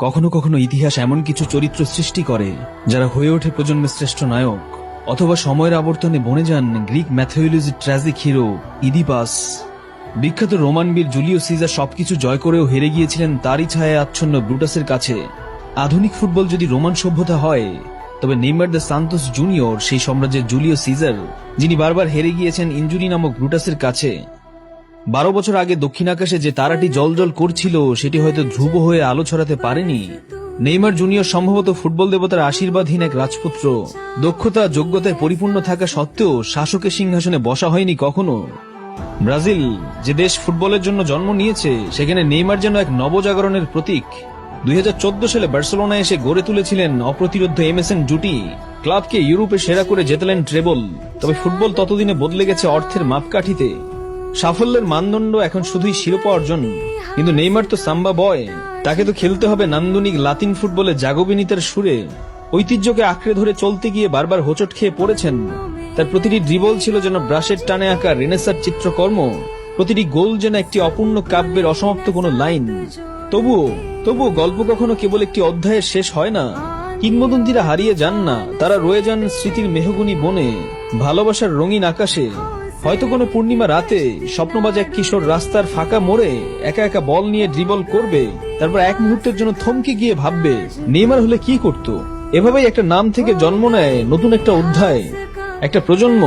কখনো কখনো ইতিহাস এমন কিছু চরিত্র সৃষ্টি করে যারা হয়ে ওঠে প্রজন্মের শ্রেষ্ঠ নায়ক, অথবা সময়ের আবর্তনে বনে যান গ্রিক ম্যাথোলজির ট্র্যাজিক হিরো ইদিপাস। বিখ্যাত রোমান বীর জুলিও সিজার সবকিছু জয় করেও হেরে গিয়েছিলেন তারই ছায়ায় আচ্ছন্ন ব্রুটাসের কাছে। আধুনিক ফুটবল যদি রোমান সভ্যতা হয়, তবে নেইমার দ্য সান্তোস জুনিয়র সেই সাম্রাজ্যের জুলিও সিজার, যিনি বারবার হেরে গিয়েছেন ইনজুরি নামক ব্রুটাসের কাছে। 12 বছর আগে দক্ষিণ আকাশে যে তারাটি জলজল করছিল সেটি হয়তো ধ্রুব হয়ে আলো ছড়াতে পারেনি। নেইমার জুনিয়র সম্ভবত ফুটবল দেবতার আশীর্বাদহীন এক রাজপুত্র। দক্ষতা যোগ্যতায় পরিপূর্ণ থাকা সত্ত্বেও শাসকের সিংহাসনে বসা হয়নি কখনো। ব্রাজিল, যে দেশ ফুটবলের জন্য জন্ম নিয়েছে, সেখানে নেইমার যেন এক নবজাগরণের প্রতীক। 2014 সালে বার্সেলোনায় এসে গড়ে তুলেছিলেন অপ্রতিরোধ্য এমএসএন জুটি, ক্লাবকে ইউরোপে সেরা করে জেতালেন ট্রেবল। তবে ফুটবল ততদিনে বদলে গেছে অর্থের মাপকাঠিতে। সাফল্যের মানদণ্ড এখন শুধুই শিরোপা অর্জন। কিন্তু নেইমার তো সাম্বা বয়, তাকে তো খেলতে হবে নান্দনিক লাতিন ফুটবলে জাগোবিনিতার সুরে। ঐতিহ্যকে আঁকড়ে ধরে চলতে গিয়ে বারবার হোঁচট খেয়ে পড়েছেন। তার প্রতিটি ড্রিবল ছিল যেন ব্রাশের টানে আঁকা রেনেসার চিত্রকর্ম, প্রতিটি গোল যেন একটি অপূর্ণ কাব্যের অসমাপ্ত কোনো লাইন। তবুও গল্প কখনো কেবল একটি অধ্যায়ের শেষ হয় না। কিংবদন্তিরা হারিয়ে যান না, তারা রয়ে যান স্মৃতির মেহগুনি বনে, ভালোবাসার রঙিন আকাশে। হয়তো কোনো পূর্ণিমা রাতে স্বপ্নবাজ এক কিশোর রাস্তার ফাঁকা মোড়ে একা একা বল নিয়ে ড্রিবল করবে, তারপর এক মুহূর্তের জন্য থমকে গিয়ে ভাববে নেইমার হলে কি করত। এভাবেই একটা নাম থেকে জন্ম নেয় নতুন একটা অধ্যায়, একটা প্রজন্ম।